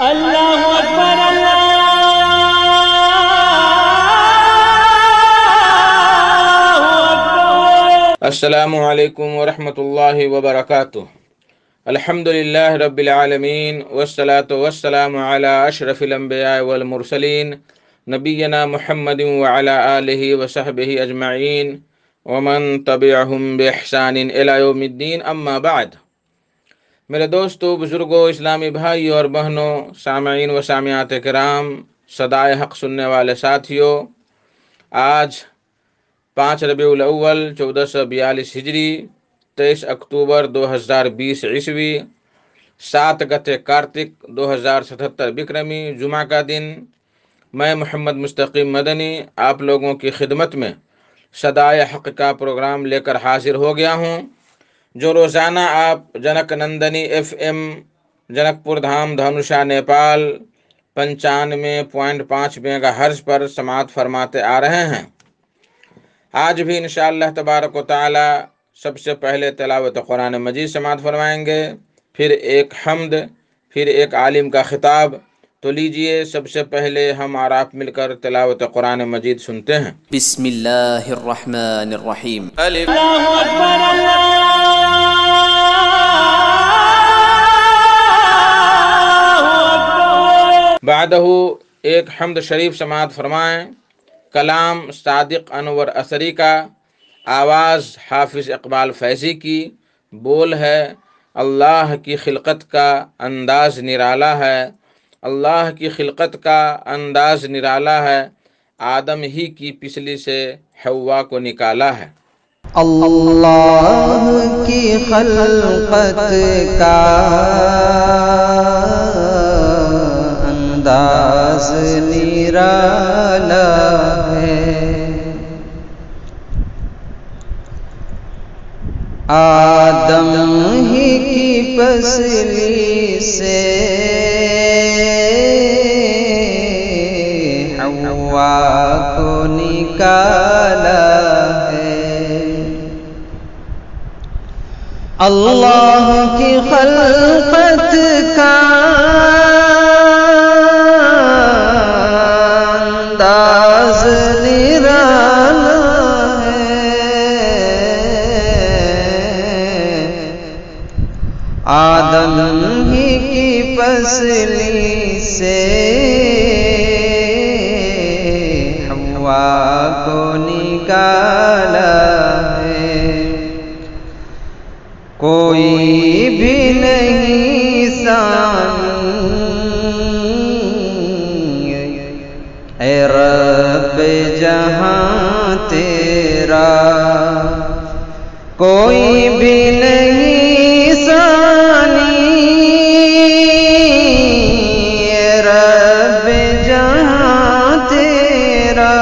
اللہ اکبر اللہ اکبر۔ السلام علیکم ورحمۃ اللہ وبرکاتہ۔ الحمدللہ رب العالمین والصلاة والسلام علی اشرف الانبیاء والمرسلین نبینا محمد وعلی آلہ وصحبہ اجمعین ومن تبعہم بإحسان الی یوم الدین، اما بعد۔ میرے دوستو، بزرگوں، اسلامی بھائی اور بہنوں، سامعین و سامعات کرام، صدائے حق سننے والے ساتھیوں، آج 5 ربیع الاول 1442 ہجری، 23 اکتوبر 2020 عیسوی، 7 گتے کارتک 2077 بکرمی، جمعہ کا دن، میں محمد مستقیم مدنی آپ لوگوں کی خدمت میں صدائے حق کا پروگرام لے کر حاضر ہو گیا ہوں، جو روزانہ آپ جنک نندنی FM جنک پور دھام دھنوشا نیپال 95.5 میگا ہرز پر سماعت فرماتے آ رہے ہیں۔ آج بھی انشاءاللہ تبارک و تعالی سب سے پہلے تلاوت قرآن مجید سماعت فرمائیں گے، پھر ایک حمد، پھر ایک عالم کا خطاب۔ تو لیجئے سب سے پہلے ہم اور آپ مل کر تلاوت قرآن مجید سنتے ہیں۔ بسم اللہ الرحمن الرحیم۔ اللہ اکبر اللہ اکبر۔ بعدہ ایک حمد شریف سماعت فرمائیں، کلام صادق انور اثری کا، آواز حافظ اقبال فیضی کی، بول ہے اللہ کی خلقت کا انداز نرالا ہے، اللہ کی خلقت کا انداز نرالا ہے، آدم ہی کی پسلی سے حوا کو نکالا ہے۔ اللہ کی خلقت کا انداز نرالا ہے، آدم ہی کی پسلی سے حوا کو نکالا ہے۔ اللہ کی خلقت کا انداز نرالا ہے، آدم ہی کی پسلی سے حوا کو نکالا ہے۔ کوئی بھی نہیں ثانی اے رب جہاں تیرا، کوئی بھی نہیں ثانی اے رب جہاں تیرا،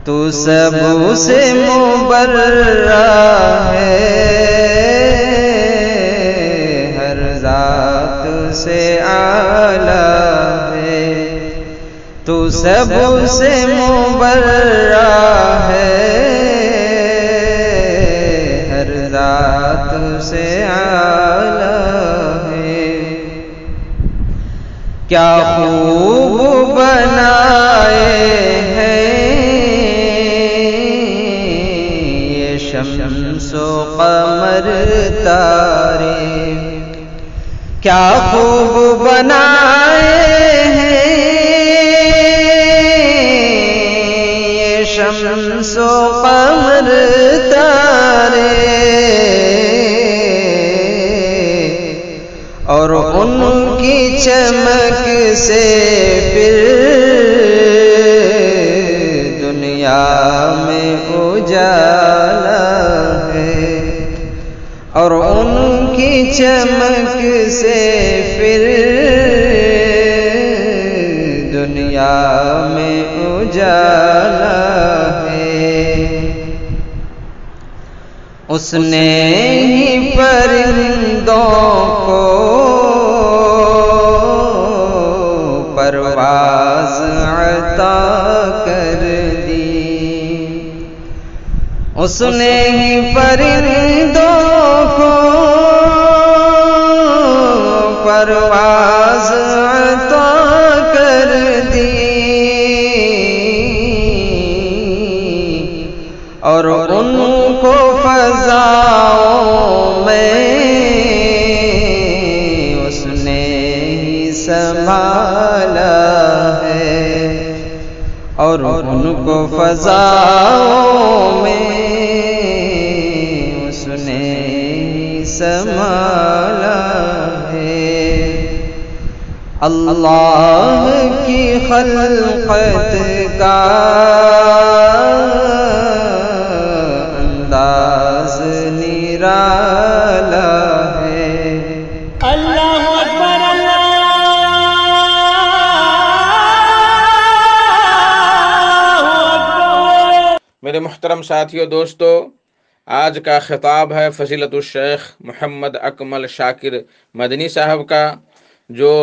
تو سب سے مبرہ ہے، ہر ذات سے اعلیٰ ہے، تو سب سے مبرہ ہے، ہر ذات سے اعلیٰ ہے۔ کیا خوب بنائے ہیں یہ شمس و قمر تارے، کیا خوب بنائے ہیں یہ شمس و قمر تارے، اور ان کی چمک سے پھر دنیا میں اجالا ہے، اور ان کی چمک سے پھر دنیا میں اجالا ہے۔ اس نے ہی پرندوں کو پرواز عطا کر دی، اس نے ہی پرندوں کو پرواز عطا کر دی اور ان کو فضاؤں میں اس نے ہی سنبھالا ہے اور ان کو فضاؤں میں اس نے ہی سنبھالا ہے۔ اللہ کی خلقت کا انداز نرالا ہے۔ اللہ اکبر اللہ اکبر۔ میرے محترم ساتھیو دوستو، آج کا خطاب ہے فضیلت الشیخ محمد اکمل شاکر مدنی صاحب کا، جو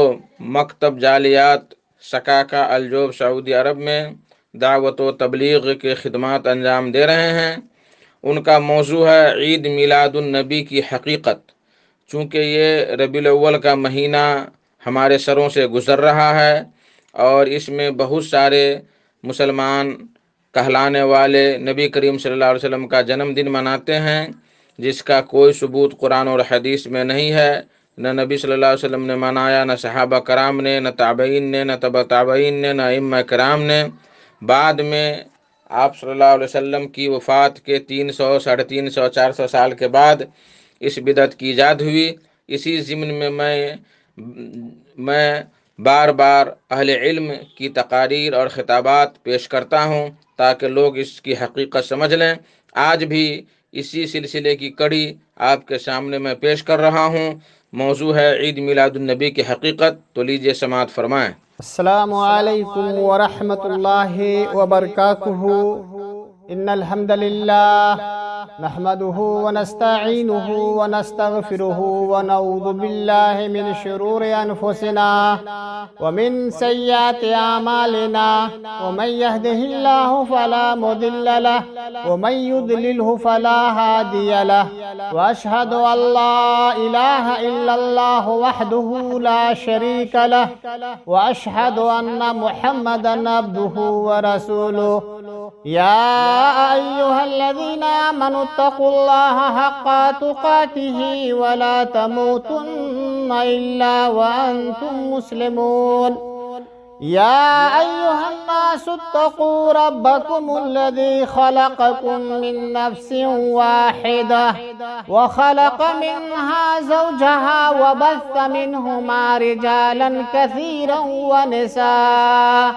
مکتب جالیات سکاکا الجوب سعودی عرب میں دعوت و تبلیغ کے خدمات انجام دے رہے ہیں۔ ان کا موضوع ہے عید میلاد النبی کی حقیقت۔ چونکہ یہ ربیع الاول کا مہینہ ہمارے سروں سے گزر رہا ہے اور اس میں بہت سارے مسلمان کہلانے والے نبی کریم صلی اللہ علیہ وسلم کا جنم دن مناتے ہیں، جس کا کوئی ثبوت قرآن اور حدیث میں نہیں ہے۔ نہ نبی صلی اللہ علیہ وسلم نے منایا، نہ صحابہ کرام نے، نہ تابعین نے، نہ تبع تابعین نے، نہ ائمہ کرام نے۔ بعد میں آپ صلی اللہ علیہ وسلم کی وفات کے 300، 350، 400 سال کے بعد اس بدعت کی ایجاد ہوئی۔ اسی ضمن میں میں بار بار اہل علم کی تقاریر اور خطابات پیش کرتا ہوں تاکہ لوگ اس کی حقیقت سمجھ لیں۔ آج بھی اسی سلسلے کی کڑی آپ کے سامنے میں پیش کر رہا ہوں۔ موضوع ہے عید میلاد النبی کی حقیقت، تو لیجئے سماعت فرمائیں۔ السلام علیکم ورحمۃ اللہ وبرکاتہ۔ ان الحمد للہ نحمده ونستعینه ونستغفره ونعوذ باللہ من شرور انفسنا ومن سیئات اعمالنا، ومن يهده الله فلا مضل له ومن يضلله فلا هادي له، واشهد ان لا اله الا الله وحده لا شريك له، واشهد ان محمدا عبده ورسوله۔ يا أيها الذين آمنوا اتقوا الله حق تقاته ولا تموتن إلا وأنتم مسلمون۔ يا أيها الناس اتقوا ربكم الذي خلقكم من نفس واحدة وخلق منها زوجها وبث منهما رجالا كثيرا ونساء،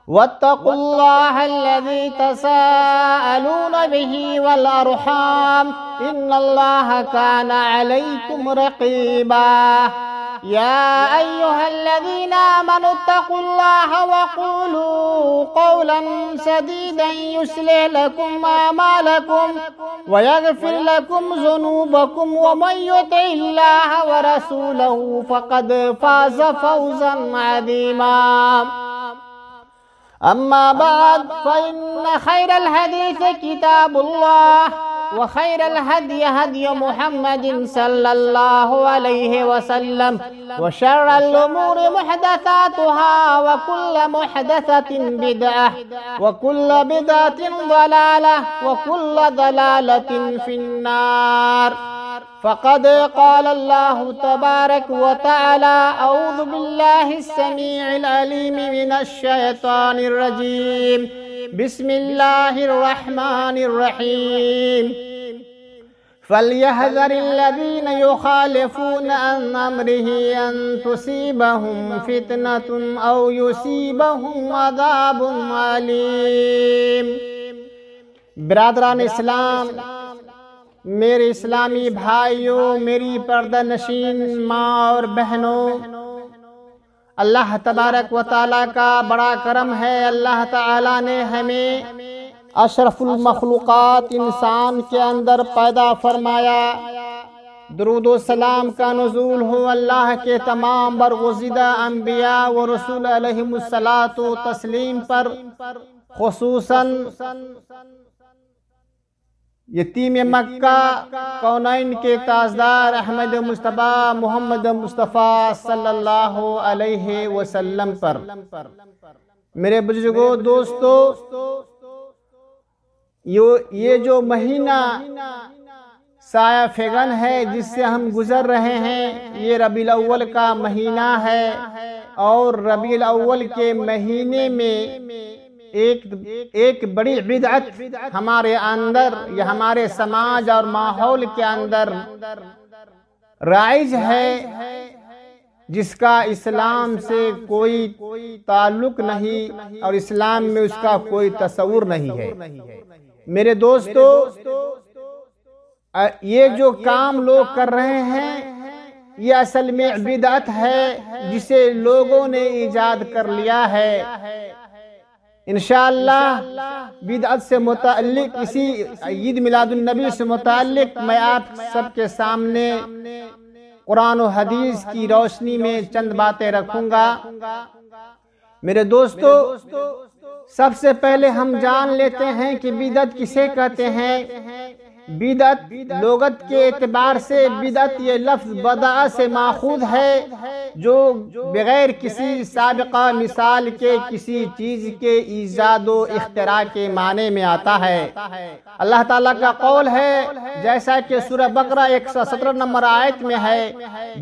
واتقوا الله الذي تساءلون به والأرحام إن الله كان عليكم رقيبا۔ يا أيها الذين آمنوا اتقوا الله وقولوا قولا سديدا يصلح لكم أعمالكم ويغفر لكم ذنوبكم، ومن يطع الله ورسوله فقد فاز فوزا عظيما۔ أما بعد، فإن خير الحديث كتاب الله، وخير الهدي هدي محمد صلى الله عليه وسلم، وشر الأمور محدثاتها، وكل محدثة بدعة، وكل بدعة ضلالة، وكل ضلالة في النار۔ فقد قال الله تبارك وتعالى: أعوذ بالله السميع العليم من الشيطان الرجيم، بسم الله الرحمن الرحيم، فليحذر الذين يخالفون عن أمره أن تصيبهم فتنة أو يصيبهم عذاب أليم۔ برادران اسلام، میرے اسلامی بھائیوں، میری پردہ نشین ماں اور بہنوں، اللہ تبارک و تعالیٰ کا بڑا کرم ہے۔ اللہ تعالیٰ نے ہمیں اشرف المخلوقات انسان کے اندر پیدا فرمایا۔ درود و سلام کا نزول ہو اللہ کے تمام برگزیدہ انبیاء و رسول علیہم الصلاۃ و تسلیم پر، خصوصاً یتیم مکہ کونین کے تاجدار احمد مصطفیٰ محمد مصطفیٰ صلی اللہ علیہ وسلم پر۔ میرے بزرگوں، دوستو، یہ جو مہینہ سایہ فگن ہے جس سے ہم گزر رہے ہیں، یہ ربیع الاول کا مہینہ ہے، اور ربیع الاول کے مہینے میں ایک بڑی بدعت ہمارے اندر یا ہمارے سماج اور ماحول کے اندر رائج ہے، جس کا اسلام سے کوئی تعلق نہیں اور اسلام میں اس کا کوئی تصور نہیں ہے۔ میرے دوستو، یہ جو کام لوگ کر رہے ہیں یہ اصل میں بدعت ہے جسے لوگوں نے ایجاد کر لیا ہے۔ انشاءاللہ بدعت سے متعلق، اسی عید میلاد النبی سے متعلق میں آپ سب کے سامنے قرآن و حدیث کی روشنی میں چند باتیں رکھوں گا۔ میرے دوستو، سب سے پہلے ہم جان لیتے ہیں کہ بدعت کسے کہتے ہیں۔ بدعت لغت کے اعتبار سے بدعت یہ لفظ بدع سے ماخوذ ہے، جو بغیر کسی سابقہ مثال کے کسی چیز کے ایجاد و اختراع کے معنی میں آتا ہے۔ اللہ تعالیٰ کا قول ہے، جیسا کہ سورہ بقرہ 117 نمبر آیت میں ہے،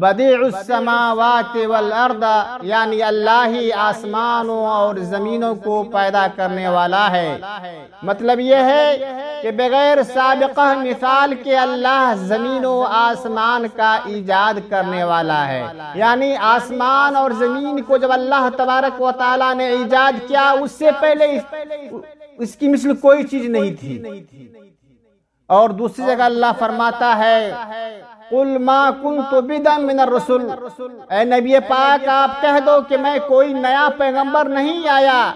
بدیع السماوات والارض، یعنی اللہ ہی آسمانوں اور زمینوں کو پیدا کرنے والا ہے۔ مطلب یہ ہے کہ بغیر سابقہ مثال کے اللہ زمین و آسمان کا ایجاد کرنے والا ہے۔ یعنی آسمان اور زمین کو جب اللہ تبارک و تعالیٰ نے ایجاد کیا، اس سے پہلے اس کی مثل کوئی چیز نہیں تھی۔ اور دوسری جگہ اللہ فرماتا ہے، قُلْ مَا كُنْتُ بِدْعًا مِنَ الرُّسُلِ، اے نبی پاک آپ کہہ دو کہ میں کوئی نیا پیغمبر نہیں آیا،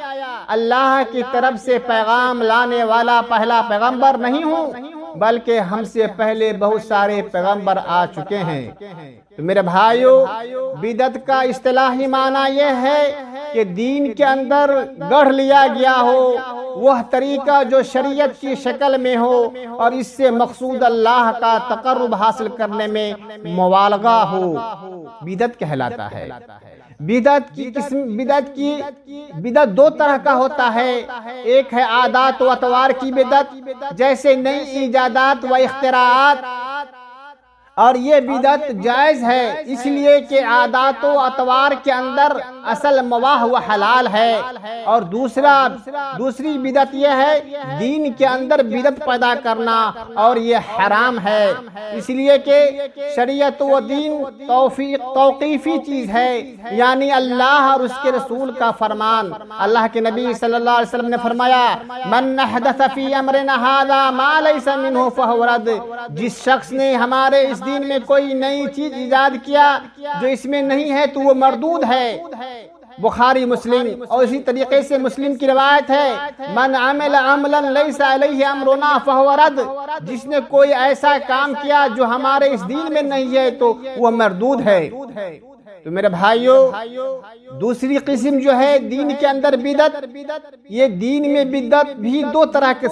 اللہ کی طرف سے پیغام لانے والا پہلا پیغمبر نہیں ہوں، بلکہ ہم سے پہلے بہت سارے پیغمبر آ چکے ہیں۔ تو میرے بھائیو، بدعت کا اصطلاحی معنی یہ ہے کہ دین کے اندر گڑھ لیا گیا ہو وہ طریقہ جو شریعت کی شکل میں ہو اور اس سے مقصود اللہ کا تقرب حاصل کرنے میں مبالغہ ہو، بدعت کہلاتا ہے۔ بدعت دو طرح کا ہوتا ہے، ایک ہے عادات و اطوار کی بدعت، جیسے نئی ایجادات و اختراعات، اور یہ بدعت جائز ہے اس لیے کہ عادات و اطوار کے اندر اصل مباح و حلال ہے۔ اور دوسری بدعت یہ ہے دین کے اندر بدعت پیدا کرنا، اور یہ حرام ہے، اس لیے کہ شریعت و دین توقیفی چیز ہے، یعنی اللہ اور اس کے رسول کا فرمان۔ اللہ کے نبی صلی اللہ علیہ وسلم نے فرمایا، من احدث فی امرنا ھذا ما لیس منہ فہو رد، جس شخص نے ہمارے اس دین میں کوئی نئی چیز ایجاد کیا جو اس میں نہیں ہے تو وہ مردود ہے۔ بخاری مسلم، اور اسی طریقے سے مسلم کی روایت ہے، من عمل عملا لیس علیہ امرنا فہو رد، جس نے کوئی ایسا کام کیا جو ہمارے اس دین میں نہیں ہے تو وہ مردود ہے۔ تو میرے بھائیو، دوسری قسم جو ہے دین کے اندر بدعت، یہ دین میں بدعت بھی دو طرح کے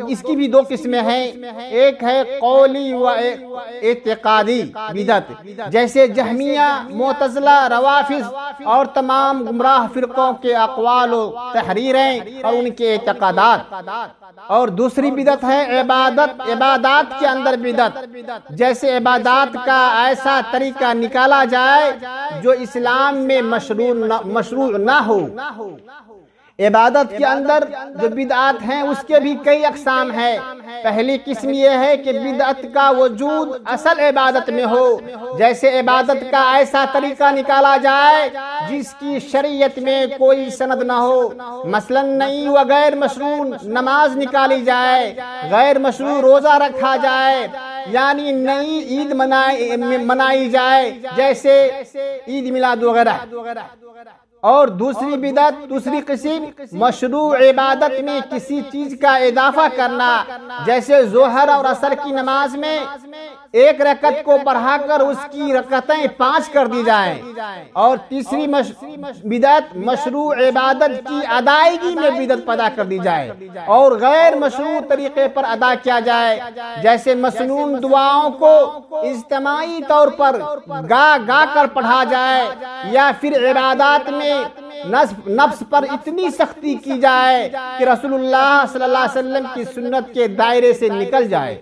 اس کی بھی دو قسمیں ہیں، ایک ہے قولی و اعتقادی بدعت، جیسے جہمیہ، معتزلہ، روافض اور تمام گمراہ فرقوں کے اقوال و تحریریں اور ان کے اعتقادات۔ اور دوسری بدعت ہے عبادات کے اندر بدعت، جیسے عبادات کا ایسا طریقہ نکالا جائے جو اسلام میں مشروع نہ ہو۔ عبادت کے اندر جو بدعات ہیں اس کے بھی کئی اقسام ہیں۔ پہلی قسم یہ ہے کہ بدعت کا وجود اصل عبادت میں ہو، جیسے عبادت کا ایسا طریقہ نکالا جائے جس کی شریعت میں کوئی سند نہ ہو، مثلا نئی و غیر مشروع نماز نکالی جائے، غیر مشروع روزہ رکھا جائے، یعنی نئی عید منائی جائے جیسے عید میلاد وغیرہ۔ اور دوسری قسم مشروع عبادت میں کسی چیز کا اضافہ کرنا، جیسے ظہر اور عصر کی نماز میں ایک رکعت کو بڑھا کر اس کی رکعتیں 5 کر دی جائیں، اور تیسری بدعت مشروع عبادت کی ادائیگی میں بدعت پیدا کر دی جائے اور غیر مشروع طریقے پر ادا کیا جائے، جیسے مسنون دعاؤں کو اجتماعی طور پر گا کر پڑھا جائے، یا پھر عبادات میں نفس پر اتنی سختی کی جائے کہ رسول اللہ صلی اللہ علیہ وسلم کی سنت کے دائرے سے نکل جائے۔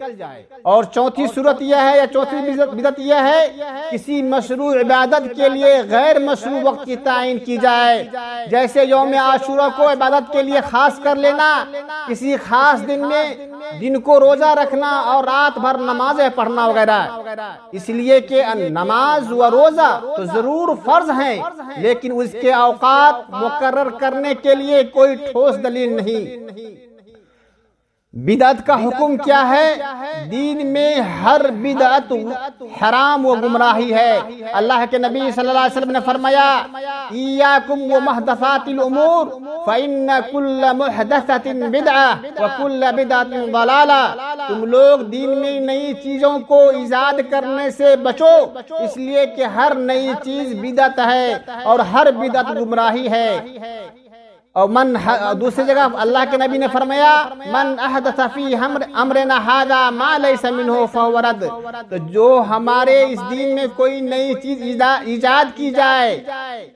اور چوتھی صورت یہ ہے، یا چوتھی بدعت یہ ہے، کسی مشروع عبادت کے لیے غیر مشروع وقت کی تعین کی جائے، جیسے یوم عاشورہ کو عبادت کے لیے خاص کر لینا، کسی خاص دن کو روزہ رکھنا اور رات بھر نمازیں پڑھنا وغیرہ، اس لیے کہ نماز و روزہ تو ضرور فرض ہیں، لیکن اس کے اوقات مقرر کرنے کے لیے کوئی ٹھوس دلیل نہیں۔ بدعت کا حکم کیا ہے؟ دین میں ہر بدعت حرام و گمراہی ہے۔ اللہ کے نبی صلی اللہ علیہ وسلم نے فرمایا، ایاکم ومحدثات الامور فإن كل محدثة بدعة وكل بدعة ضلالة۔ تم لوگ دین میں نئی چیزوں کو ایجاد کرنے سے بچو، اس لیے کہ ہر نئی چیز بدعت ہے اور ہر بدعت گمراہی ہے۔ اور دوسری جگہ اللہ کے نبی نے فرمایا، من احدث فی امرنا ھذا ما لیس منہ فہو رد۔ تو جو ہمارے اس دین میں کوئی نئی چیز ایجاد کی جائے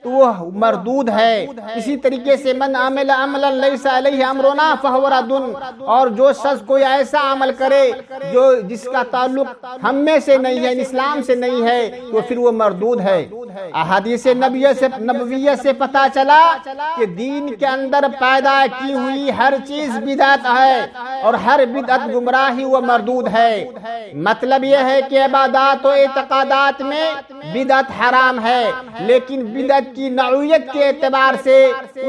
تو وہ مردود ہے۔ اسی طریقے سے من عمل عملا لیس علیہ امرنا فہو رد، اور جو شخص کوئی ایسا عمل کرے جس کا تعلق ہم میں سے نہیں ہے، اسلام سے نہیں ہے، تو پھر وہ مردود ہے۔ احادیث نبویہ سے پتہ چلا کہ دین کے اندر پیدا کی ہوئی ہر چیز بدعت ہے اور ہر بدعت گمراہی و مردود ہے۔ مطلب یہ ہے کہ عبادات و اعتقادات میں بدعت حرام ہے، لیکن بدعت کی نوعیت کے اعتبار سے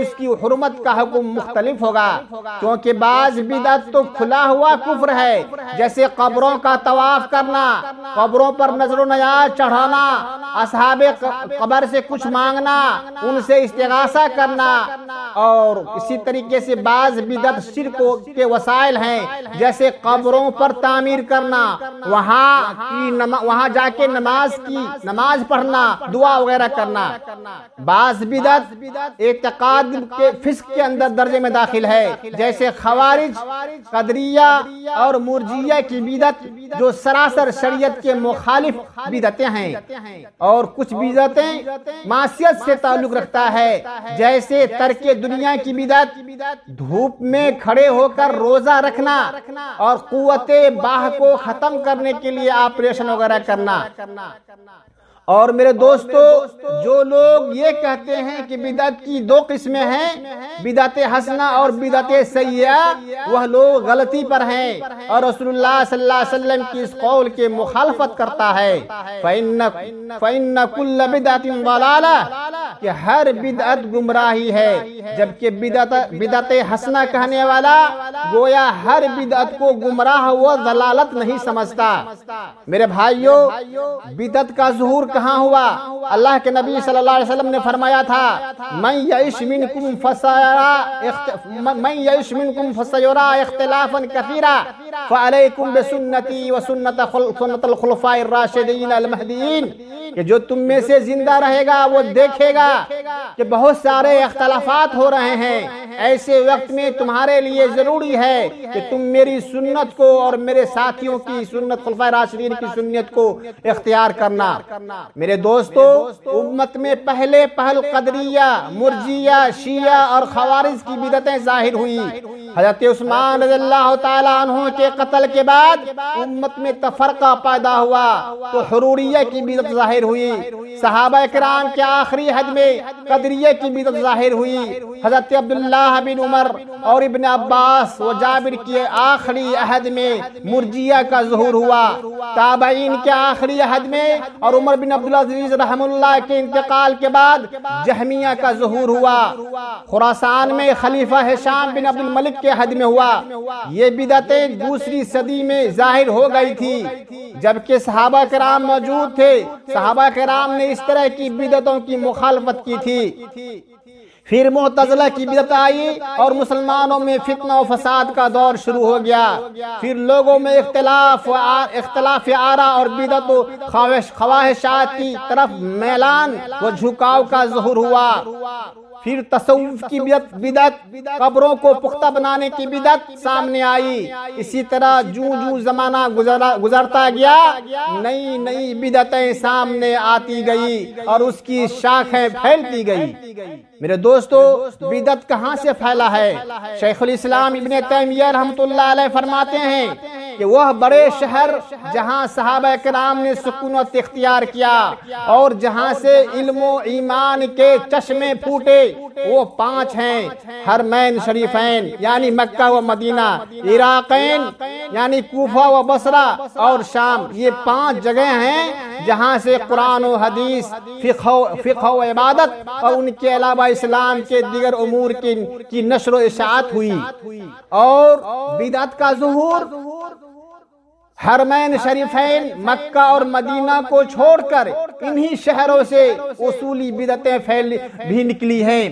اس کی حرمت کا حکم مختلف ہوگا، کیونکہ بعض بدعت تو کھلا ہوا کفر ہے، جیسے قبروں کا طواف کرنا، قبروں پر نظر و نیاز چڑھانا، اصحاب قبر سے کچھ مانگنا، ان سے استغاثہ کرنا، اور اسی طریقے سے بعض بدعت شرک کے وسائل ہیں، جیسے قبروں پر تعمیر کرنا، وہاں جا کے نماز پڑھنا، دعا وغیرہ کرنا۔ بعض بدعت اعتقاد کے فسق کے اندر درجے میں داخل ہے، جیسے خوارج، قدریہ اور مرجیہ کی بدعت، جو سراسر شریعت کے مخالف بدعتیں ہیں۔ اور کچھ بدعتیں معصیت سے تعلق رکھتا ہے، جیسے ترک دنیا کی بدعت، دھوپ میں کھڑے ہو کر روزہ رکھنا اور قوت باہ کو ختم کرنے کے لیے آپریشن وغیرہ کرنا۔ اور میرے دوستو، جو لوگ یہ کہتے ہیں کہ بدعت کی 2 قسمیں ہیں، بدعت حسنہ اور بدعت سیئہ، وہ لوگ غلطی پر ہیں اور رسول اللہ صلی اللہ علیہ وسلم کی اس قول کے مخالفت کرتا ہے۔ فَإِنَّ كُلَّ بِدْعَةٍ ضَلَالَةٍ، کہ ہر بدعت گمراہی ہے، جبکہ بدعت حسنہ کہنے والا گویا ہر بدعت کو گمراہ و ضلالت نہیں سمجھتا۔ میرے بھائیو، بدعت کا ظہور کہاں ہوا؟ اللہ کے نبی صلی اللہ علیہ وسلم نے فرمایا تھا، من یعش منکم فسیرا اختلافا کثیرا فعلیکم بسنتی وسنت الخلفاء الراشدین المہدیین، کہ جو تم میں سے زندہ رہے گا وہ دیکھے گا کہ بہت سارے اختلافات ہو رہے ہیں۔ ایسے وقت میں تمہارے لیے ضروری ہے کہ تم میری سنت کو اور میرے ساتھیوں کی سنت، خلفاء راشدین کی سنت کو اختیار کرنا۔ میرے دوستو، امت میں پہلے قدریہ، مرجیہ، شیعہ اور خوارج کی بدعتیں ظاہر ہوئی۔ حضرت عثمان رضی اللہ تعالیٰ عنہ کے قتل کے بعد امت میں تفرقہ پیدا ہوا تو حروریہ کی بدعت ظاہر ہوئی۔ صحابہ کرام کے آخری حد میں قدریہ کی بدعت ظاہر ہوئی۔ حضرت عبداللہ بن عمر اور ابن عباس و جابر کے آخری عہد میں مرجیہ کا ظہور ہوا۔ تابعین کے آخری عہد میں اور عمر بن عبدالعزیز رحم اللہ کے انتقال کے بعد جہمیہ کا ظہور ہوا۔ خراسان میں خلیفہ ہشام بن عبد الملک کے عہد میں ہوا۔ یہ بدعتیں دوسری صدی میں ظاہر ہو گئی تھی، جبکہ صحابہ کرام موجود تھے۔ صحابہ کرام نے اس طرح کی بدعتوں کی مخالفت کی تھی۔ پھر معتزلہ کی بدعت آئی اور مسلمانوں میں فتنہ و فساد کا دور شروع ہو گیا۔ پھر لوگوں میں اختلاف آراء اور بدعت و خواہشات کی طرف میلان و جھکاؤ کا ظہور ہوا۔ پھر تصوف کی بدعت، قبروں کو پختہ بنانے کی بدعت سامنے آئی۔ اسی طرح جوں زمانہ گزرتا گیا نئی بدعتیں سامنے آتی گئی اور اس کی شاخیں پھیلتی گئی۔ میرے دوستو، بدعت کہاں سے پھیلا ہے؟ شیخ الاسلام ابن تیمیہ رحمۃ اللہ علیہ فرماتے ہیں کہ وہ بڑے شہر جہاں صحابہ کرام نے سکونت اختیار کیا اور جہاں سے علم و ایمان کے چشمے پھوٹے وہ 5 ہیں: حرمین شریفین یعنی مکہ و مدینہ، عراقین یعنی کوفہ و بصرہ اور شام۔ یہ 5 جگہ ہیں جہاں سے قرآن و حدیث، فقہ و عبادت اور ان کے علاوہ اسلام کے دیگر امور کی نشر و اشاعت ہوئی۔ اور بدعت کا ظہور حرمین شریفین مکہ اور مدینہ کو چھوڑ کر انہی شہروں سے اصولی بدعتیں بھی نکلی ہیں۔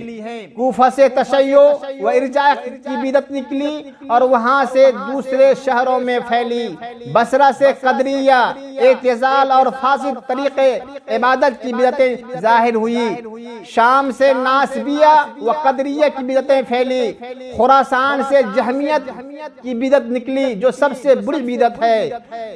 کوفہ سے تشیع و ارجاء کی بدعت نکلی اور وہاں سے دوسرے شہروں میں پھیلی۔ بصرہ سے قدریہ، اعتزال اور فاسد طریقے عبادت کی بدعتیں ظاہر ہوئی۔ شام سے ناسبیہ و قدریہ کی بدعتیں پھیلی۔ خراسان سے جہمیت کی بدعت نکلی جو سب سے بڑی بدعت ہے۔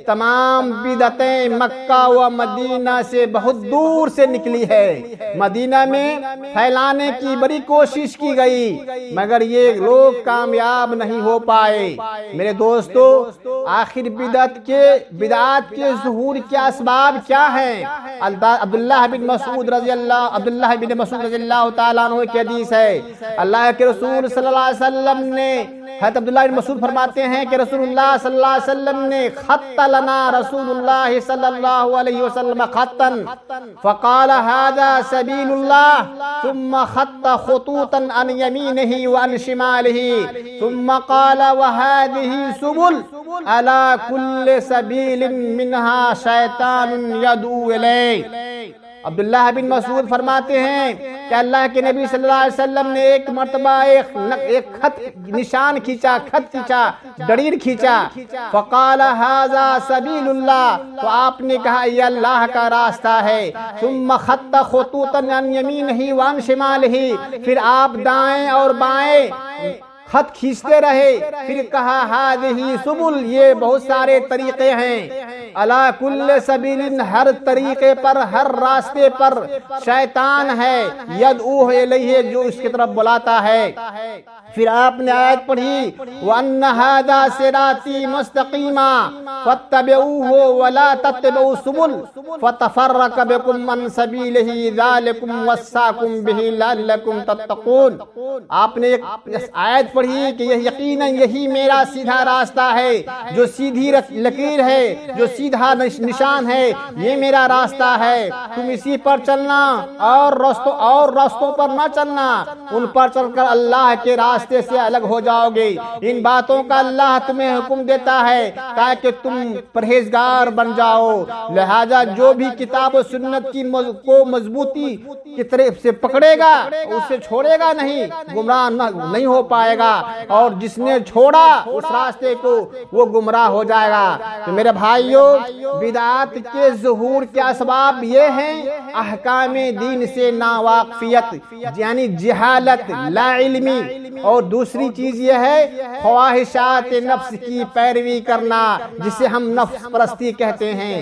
تمام بدعتیں مکہ و مدینہ سے بہت دور سے نکلی ہے۔ مدینہ میں پھیلانے کی بڑی کوشش کی گئی مگر یہ لوگ کامیاب نہیں ہو پائے۔ میرے دوستو، آخر بدعت کے ظہور کے اسباب کیا ہیں؟ عبداللہ بن مسعود رضی اللہ تعالیٰ عنہ کی حدیث ہے۔ اللہ کے رسول صلی اللہ علیہ وسلم نے، حضرت عبداللہ بن مسعود فرماتے ہیں کہ رسول اللہ صلی اللہ علیہ وسلم نے خط لنا رسول اللہ صلی اللہ علیہ وسلم خطا فقال هذا سبيل الله ثم خط خطوطا عن يمينه وعن شماله ثم قال وهذه سبل على كل سبيل منها شيطان يدعو إليه۔ عبداللہ بن مسعود فرماتے ہیں کہ اللہ کے نبی صلی اللہ علیہ وسلم نے ایک مرتبہ ایک خط کھینچا، ڈریر کھینچا۔ فقال هذا سبیل اللہ، تو آپ نے کہا یہ اللہ کا راستہ ہے۔ ثم خط خطوطا عن یمینہ وعن شمالہ، پھر آپ دائیں اور بائیں خط کھینچتے رہے۔ پھر کہا هذه سبل، یہ بہت سارے طریقے ہیں۔ علی کل سبیل، ہر طریقے پر، ہر راستے پر شیطان ہے، یدعو الیہ، جو اس کی طرف بلاتا ہے۔ پھر آپ نے آیت پڑھی وَأَنَّ هَذَا صِرَاطِي مُسْتَقِيمًا فَاتَّبِعُوهُ وَلَا تَتَّبِعُوا السُّبُلَ فَتَفَرَّقَ بِكُمْ عَنْ سَبِيلِهِ ذَلِكُمْ وَصَّاكُمْ بِهِ لَعَلَّكُمْ تَتَّقُونَ۔ آپ نے ایک آیت پڑھی کہ یقیناً یہی میرا سیدھا راستہ ہے، جو سیدھی لکیر ہے، جو سیدھا نشان ہے، یہ میرا راستہ ہے، تم اسی پر چلنا اور راستوں پر نہ چلنا، ان پر چل کر اللہ کے راستے سے الگ ہو جاؤ گے۔ ان باتوں کا اللہ تمہیں حکم دیتا ہے تاکہ تم پرہیزگار بن جاؤ۔ لہذا جو بھی کتاب و سنت کو مضبوطی کی طرف سے پکڑے گا اسے چھوڑے گا نہیں، گمراہ نہیں ہو پائے گا، اور جس نے چھوڑا اس راستے کو وہ گمراہ ہو جائے گا۔ تو میرے بھائیوں، بدعات کے ظہور کے اسباب یہ ہیں: احکام دین سے ناواقفیت یعنی جہالت، لا علمی، اور دوسری چیز یہ ہے خواہشات نفس کی پیروی کرنا جسے ہم نفس پرستی کہتے ہیں۔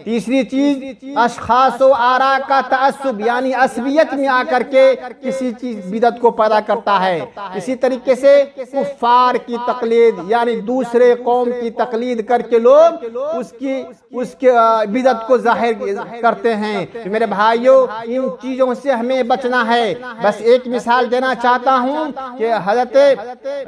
تیسری چیز اشخاص و آراء کا تعصب یعنی عصبیت میں آ کر کے کسی چیز بدعت کو پیدا کرتا ہے۔ اسی طریقے سے کفار کی تقلید یعنی دوسرے قوم کی تقلید کر کے لوگ اس کی بدعت کو ظاہر کرتے ہیں۔ میرے بھائیوں، ان چیزوں سے ہمیں بچنا ہے۔ بس ایک مثال دینا چاہتا ہوں کہ حضرت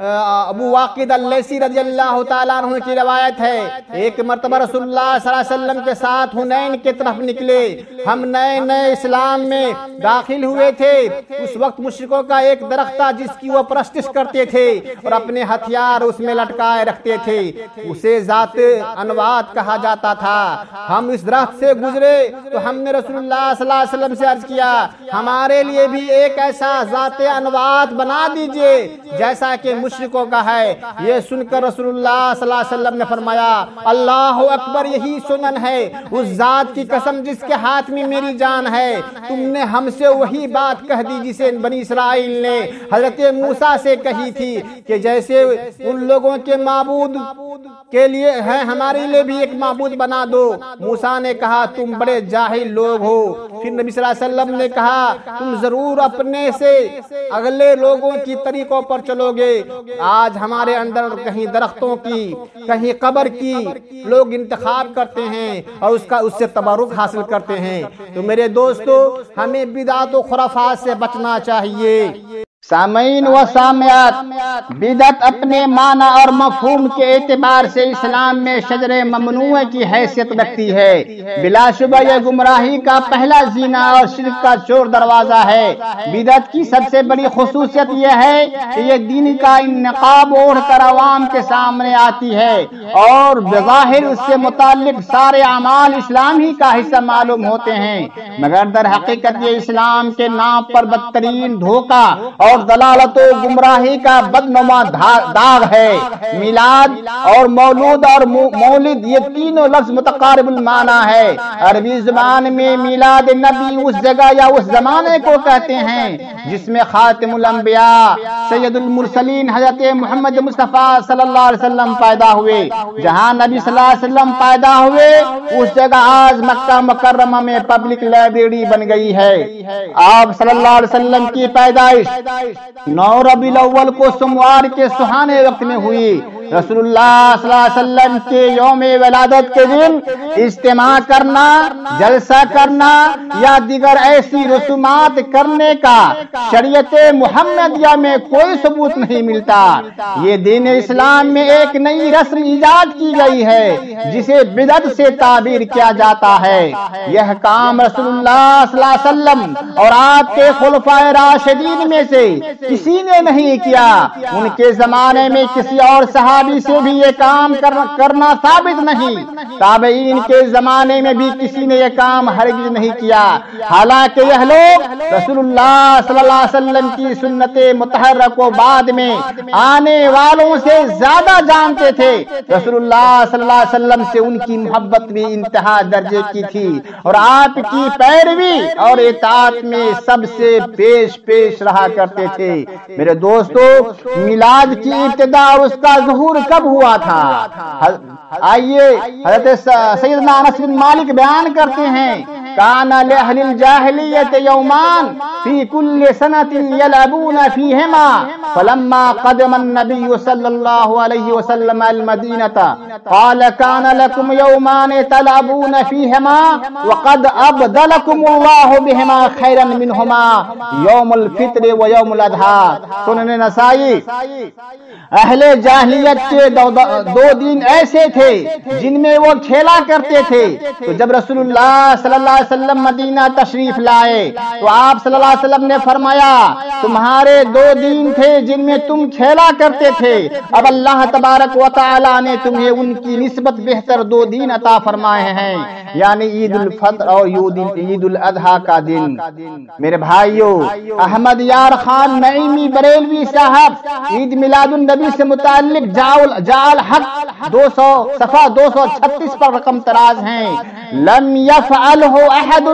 ابو واقد اللیثی رضی اللہ تعالیٰ عنہ کی روایت ہے، ایک مرتبہ رسول اللہ صلی اللہ علیہ وسلم کے ساتھ حنین کی طرف نکلے، ہم نئے نئے اسلام میں داخل ہوئے تھے۔ اس وقت مشرکوں کا ایک درخت تھا جس کی وہ پرستش کرتے تھے اور اپنے ہتھیار اس میں لٹکائے رکھتے تھے، اسے ذات انوات کہا جاتا تھا۔ ہم اس درخت سے گزرے تو ہم نے رسول اللہ صلی اللہ علیہ وسلم سے عرض کیا، ہمارے لیے بھی ایک ایسا ذات انوات بنا دیجئے جیسا کہ مشرکوں کا ہے۔ یہ سن کر رسول اللہ صلی اللہ علیہ وسلم نے فرمایا، اللہ اکبر، یہی سنن ہے، اس ذات کی قسم جس کے ہاتھ میں میری جان ہے، تم نے ہم سے وہی بات کہہ دی جسے بنی اسرائیل نے حضرت موسیٰ سے کہی تھی کہ جیسے ان لوگوں کے معبود کے لیے ہے ہمارے لیے بھی ایک معبود بنا دو۔ موسیٰ نے کہا تم بڑے جاہل لوگ ہو۔ پھر نبی صلی اللہ علیہ وسلم نے کہا تم ضرور اپنے سے اگلے لوگوں کی طریقوں پر چلو گے۔ آج ہمارے اندر کہیں درختوں کی کہیں قبر کی لوگ انتخاب کرتے ہیں اور اس سے تبرک حاصل کرتے ہیں۔ تو میرے دوستو، ہمیں بدعت و خرافات سے بچنا چاہیے۔ سامعین و سامعات، بدعت اپنے معنی اور مفہوم کے اعتبار سے اسلام میں شجر ممنوع کی حیثیت رکھتی ہے۔ بلا شبہ یہ گمراہی کا پہلا زینہ اور شرک کا چور دروازہ ہے۔ بدعت کی سب سے بڑی خصوصیت یہ ہے کہ یہ دین کا نقاب اوڑھ کر عوام کے سامنے آتی ہے اور بظاہر اس سے متعلق سارے اعمال اسلام ہی کا حصہ معلوم ہوتے ہیں، مگر در حقیقت یہ اسلام کے نام پر بدترین دھوکہ اور دلالت و گمراہی کا بدنما داغ ہے۔ میلاد اور مولود اور مولد یہ تینوں لفظ متقارب المعنی ہے۔ عربی زبان میں میلاد نبی اس جگہ یا اس زمانے کو کہتے ہیں جس میں خاتم الانبیاء سید المرسلین حضرت محمد مصطفیٰ صلی اللہ علیہ وسلم پیدا ہوئے۔ جہاں نبی صلی اللہ علیہ وسلم پیدا ہوئے اس جگہ آج مکہ مکرمہ میں پبلک لائبریری بن گئی ہے۔ آپ صلی اللہ علیہ وسلم کی پیدائش 9 ربیع الاول کو سوموار کے سہانے وقت میں ہوئی۔ رسول اللہ صلی اللہ علیہ وسلم کے یوم ولادت کے دن اجتماع کرنا، جلسہ کرنا یا دیگر ایسی رسومات کرنے کا شریعت محمدیہ میں کوئی ثبوت نہیں ملتا۔ یہ دین اسلام میں ایک نئی رسم ایجاد کی گئی ہے جسے بدعت سے تعبیر کیا جاتا ہے۔ یہ کام رسول اللہ صلی اللہ علیہ وسلم اور آپ کے خلفائے راشدین میں سے کسی نے نہیں کیا۔ ان کے زمانے میں کسی اور صحابی سے بھی یہ کام کرنا ثابت نہیں۔ تابعین کے زمانے میں بھی کسی نے یہ کام ہرگز نہیں کیا، حالانکہ یہ لوگ رسول اللہ صلی اللہ علیہ وسلم کی سنت مطہرہ کو بعد میں آنے والوں سے زیادہ جانتے تھے۔ رسول اللہ صلی اللہ علیہ وسلم سے ان کی محبت بھی انتہا درجے کی تھی اور آپ کی پیروی اور اطاعت میں سب سے پیش رہا کرتے تھے۔ میرے دوستو، میلاد کی ابتدا اور اس کا ظہور کب ہوا تھا؟ آئیے حضرت سیدنا انس بن مالک بیان کرتے ہیں، کان لأہل الجاہلیت یومان فی کل سنۃ یلعبون فیہما فلما قدم النبی صلی اللہ علیہ وسلم المدینۃ قال کان لکم یومان تلعبون فیہما وقد ابدلکم اللہ بہما خیرا منہما یوم الفطر و یوم الاضحیٰ۔ سنن نسائی، اہل جاہلیت کے دو دن ایسے تھے جن میں وہ کھیلا کرتے تھے، تو جب رسول اللہ صلی اللہ علیہ وسلم مدینہ تشریف لائے تو آپ صلی اللہ علیہ وسلم نے فرمایا تمہارے 2 دن تھے جن میں تم کھیلا کرتے تھے، اب اللہ تبارک و تعالی نے تمہیں ان کی نسبت بہتر 2 دن عطا فرمائے ہیں، یعنی عید الفطر اور عید الاضحیٰ کا دن۔ میرے بھائیو، احمد یار خان نعیمی بریلوی صاحب عید میلاد النبی سے متعلق جعل حق 200 صفحہ 236 پر رقم تراز ہیں، لم يفعلہ احد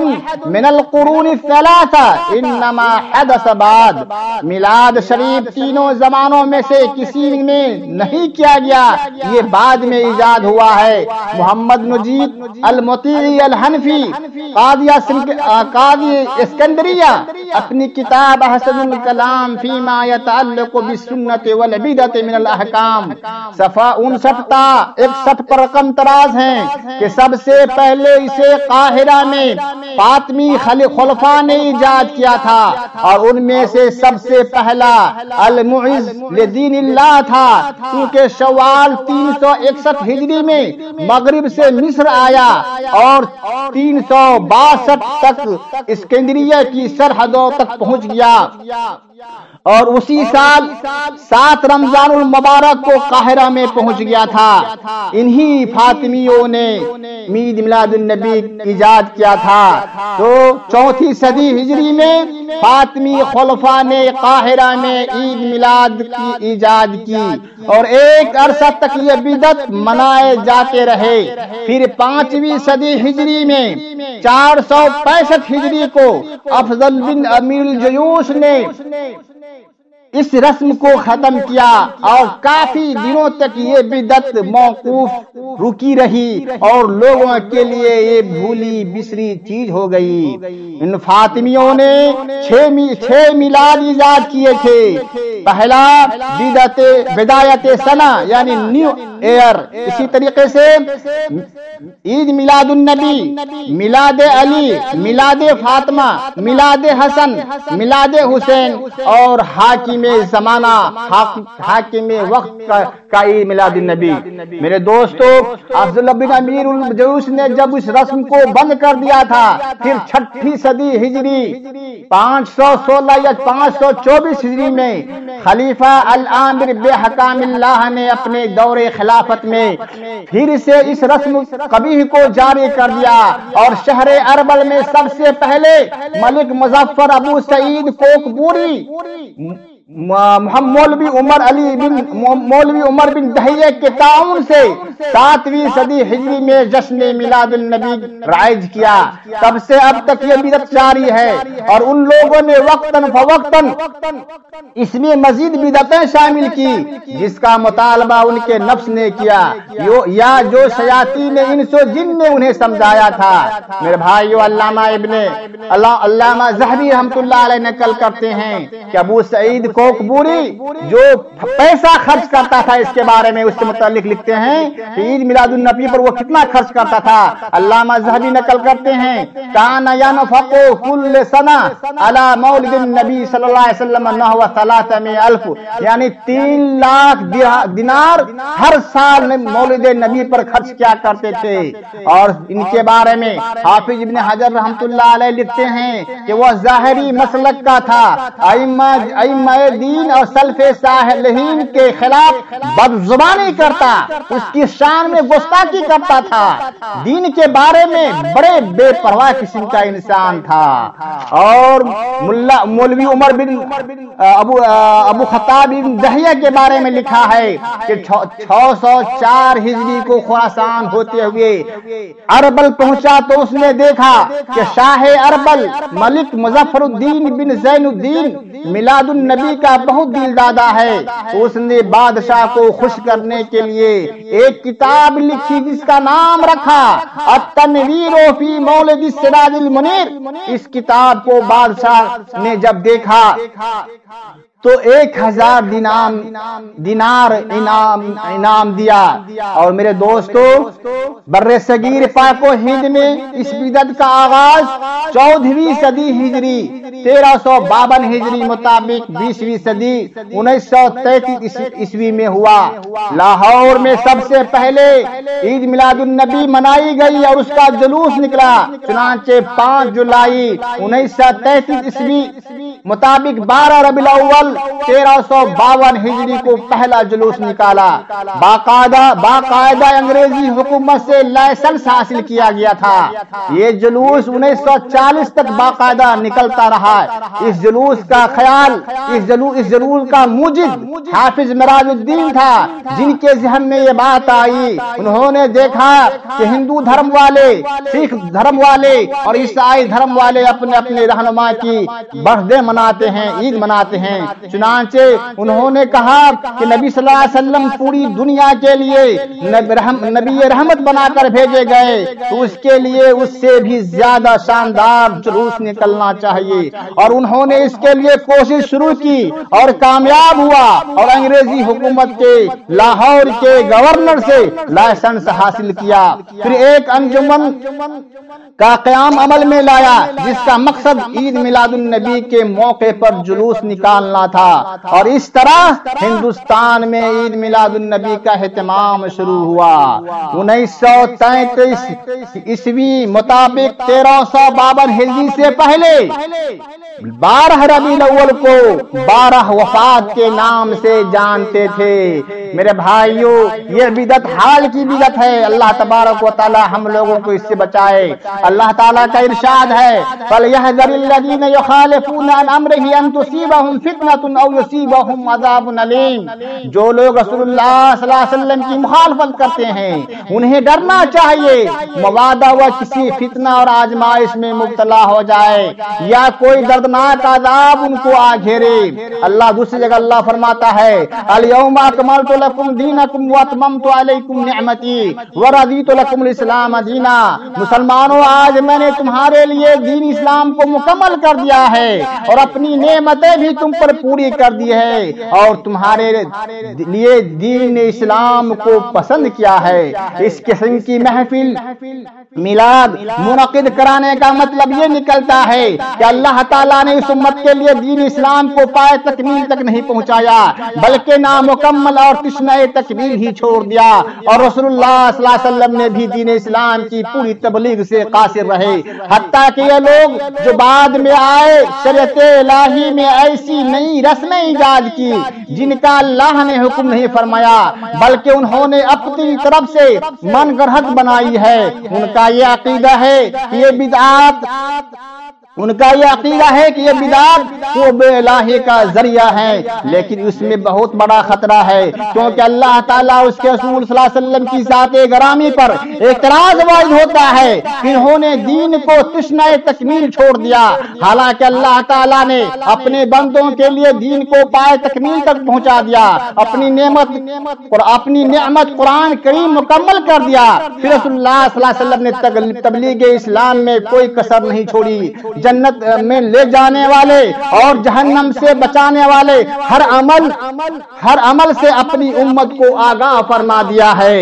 من القرون الثلاثہ انما حدث بعد۔ میلاد شریف تینوں زمانوں میں سے کسی نے نہیں کیا گیا، یہ بعد میں ایجاد ہوا ہے۔ محمد نجید المطیعی الحنفی قاضی اسکندریہ اپنی کتاب احسن الکلام فیما یتعلق بالسنت والبدعۃ من الاحکام صفحہ 59 تا 61 پر رقم تراز ہیں کہ سب سے پہلے اسے قاہرہ میں فاطمی خلفاء نے ایجاد کیا تھا، اور ان میں سے سب سے پہلا المعز لدین اللہ تھا، کیونکہ شوال 361 ہجری میں مغرب سے مصر آیا اور 362 تک اسکندریہ کی سرحدوں تک پہنچ گیا، اور اسی سال 7 رمضان المبارک کو قاہرہ میں پہنچ گیا تھا۔ انہی فاطمیوں نے عید میلاد النبی ایجاد کیا تھا۔ تو 4 صدی ہجری میں فاطمی خلفاء نے قاہرہ میں عید میلاد کی ایجاد کی، اور ایک عرصہ تک یہ بدعت منائے جاتے رہے۔ پھر 5ویں صدی ہجری میں 465 ہجری کو افضل بن امیر الجیوش نے اس رسم کو ختم کیا، اور کافی دنوں تک یہ بدعت موقوف رکی رہی اور لوگوں کے لیے یہ بھولی بسری چیز ہو گئی۔ ان فاطمیوں نے 6 میلاد ایجاد کیے تھے۔ پہلا بدایت سنہ یعنی نیو ایئر، اسی طریقے سے عید میلاد النبی، میلاد علی، میلاد فاطمہ، میلاد حسن، میلاد حسین، اور حاکم زمانہ حاکم وقت کا عید میلاد النبی۔ میرے دوستو، افضل بن امیر الجیوش نے جب اس رسم کو بند کر دیا تھا، پھر 6 صدی ہجری 516 یا 524 ہجری میں خلیفہ العامر بحکام اللہ نے اپنے دور خلافت میں پھر سے اس رسم قبیح کو جاری کر دیا، اور شہر اربل میں سب سے پہلے ملک مظفر ابو سعید کوکبوری مولوی عمر بن دہیہ کے تعاون سے 7ویں صدی ہجری میں جشن میلاد النبی رائج کیا۔ تب سے اب تک یہ بدعت جاری ہے، اور ان لوگوں نے وقتاً فوقتاً اس میں مزید بدعتیں شامل کی جس کا مطالبہ ان کے نفس نے کیا یا جو شیاطین انس و جن نے انہیں سمجھایا تھا۔ میرے بھائیو، علامہ ذہبی رحمۃ اللہ علیہ نقل کرتے ہیں کہ ابو سعید کوکبوری جو پیسہ خرچ کرتا تھا، اس کے بارے میں اس سے متعلق لکھتے ہیں کہ عید میلاد النبی پر وہ کتنا خرچ کرتا تھا۔ علامہ ذہبی نقل کرتے ہیں کان ینفق کل سنہ علی مولد النبی صلی اللہ علیہ وسلم نحو 300,000، یعنی 3 لاکھ دینار ہر سال میں مولد نبی پر خرچ کیا کرتے تھے۔ اور ان کے بارے میں حافظ ابن حجر رحمۃ اللہ علیہ لکھتے ہیں کہ وہ ظاہری مسلک کا تھا، ائمہ دین اور سلف صالحین کے خلاف بدزبانی کرتا، اس کی شان میں گستاخی کرتا تھا، دین کے بارے میں بڑے بے پرواہ قسم کا انسان تھا۔ اور مولوی عمر بن ابو خطاب بن دہیہ کے بارے میں لکھا ہے کہ 604 ہجری کو خراسان ہوتے ہوئے اربل پہنچا تو اس نے دیکھا کہ شاہ اربل ملک مظفر الدین بن زین الدین میلاد النبی کا بہت دل دادا ہے۔ اس نے بادشاہ کو خوش کرنے کے لیے ایک کتاب لکھی جس کا نام رکھا التنویر فی مولد السراج المنیر۔ اس کتاب کو بادشاہ نے جب دیکھا تو 1000 دینار انعام دیا۔ اور میرے دوستو، بر صغیر پاک و ہند میں اس بدعت کا آغاز 14ویں صدی ہجری 1352 ہجری مطابق 20ویں صدی 1933 عیسوی میں ہوا۔ لاہور میں سب سے پہلے عید میلاد النبی منائی گئی اور اس کا جلوس نکلا، چنانچہ 5 جولائی 1933 عیسوی مطابق 12 ربیع الاول 1352 ہجری کو پہلا جلوس نکالا۔ باقاعدہ انگریزی حکومت سے لائسنس حاصل کیا گیا تھا۔ یہ جلوس 1940 تک باقاعدہ نکلتا رہا۔ اس جلوس کا خیال، اس جلوس کا موجد حافظ مراج الدین تھا، جن کے ذہن میں یہ بات آئی۔ انہوں نے دیکھا کہ ہندو دھرم والے، سکھ دھرم والے اور عیسائی دھرم والے اپنے اپنے رہنما کی برتھ ڈے مناتے ہیں، عید مناتے ہیں، چنانچہ انہوں نے کہا کہ نبی صلی اللہ علیہ وسلم پوری دنیا کے لیے نبی رحمت بنا کر بھیجے گئے، تو اس کے لیے اس سے بھی زیادہ شاندار جلوس نکلنا چاہیے، اور انہوں نے اس کے لیے کوشش شروع کی اور کامیاب ہوا، اور انگریزی حکومت کے لاہور کے گورنر سے لائسنس حاصل کیا، پھر ایک انجمن کا قیام عمل میں لایا جس کا مقصد عید میلاد النبی کے موقع پر جلوس نکالنا تھا، اور اس طرح ہندوستان میں عید میلاد النبی کا اہتمام شروع ہوا۔ 1933 عیسوی مطابق 1352 ہجری سے پہلے 12 ربیع الاول کو 12 وفات کے نام سے جانتے تھے۔ میرے بھائیوں، یہ بدعت حال کی بدعت ہے، اللہ تبارک و تعالی ہم لوگوں کو اس سے بچائے۔ اللہ تعالیٰ کا ارشاد ہے فَلْيَحْذَرِ الَّذِينَ يُخَالِفُونَ عَنْ أَمْرِهِ أَن تُصِيبَهُمْ فِتْنَةٌ أَوْ يُصِيبَهُمْ عَذَابٌ أَلِيمٌ۔ جو لوگ رسول اللہ صلی اللہ علیہ وسلم کی مخالفت کرتے ہیں انہیں ڈرنا چاہیے مبادا وہ کسی فتنہ اور آزمائش میں مبتلا ہو جائے یا کوئی دردناک عذاب ان کو آ گھیرے۔ اللہ دوسری جگہ اللہ فرماتا ہے اليوم اکملت لکم دینکم واتممت علیکم نعمتی ورضیت لکم الاسلام دینا۔ مسلمانوں، آج میں نے تمہارے لیے دین اسلام کو مکمل کر دیا ہے اور اپنی نعمتیں بھی تم پر پوری کر دی ہے اور تمہارے لیے دین اسلام کو پسند کیا ہے۔ اس قسم کی محفل میلاد منعقد کرانے کا مطلب یہ نکلتا ہے کہ اللہ تعالیٰ نے اس امت کے لیے دین اسلام کو پائے تکمیل تک نہیں پہنچایا بلکہ نامکمل اور تشنہ تکمیل ہی چھوڑ دیا، اور رسول اللہ صلی اللہ علیہ وسلم نے بھی دین اسلام کی پوری تبلیغ سے قاصر رہے، حتیٰ کہ یہ لوگ جو بعد میں آئے شریعت الہی میں ایسی نئی رسمیں ایجاد کی جن کا اللہ نے حکم نہیں فرمایا بلکہ انہوں نے اپنی طرف سے من گڑھت بنائی ہے۔ ان کا یہ عقیدہ ہے کہ یہ بدعات قرب الہی کا ذریعہ ہے، لیکن اس میں بہت بڑا خطرہ ہے کیونکہ اللہ تعالیٰ اس کے رسول صلی اللہ علیہ وسلم کی ذات گرامی پر اعتراض وارد ہوتا ہے کہ انہوں نے دین کو تشنہ تکمیل چھوڑ دیا، حالانکہ اللہ تعالیٰ نے اپنے بندوں کے لیے دین کو پائے تکمیل تک پہنچا دیا، اپنی نعمت قرآن کریم مکمل کر دیا۔ پھر رسول اللہ صلی اللہ علیہ وسلم نے تبلیغ اسلام میں کوئی کسر نہیں چھوڑی، جنت میں لے جانے والے اور جہنم سے بچانے والے ہر عمل سے اپنی امت کو آگاہ فرما دیا ہے۔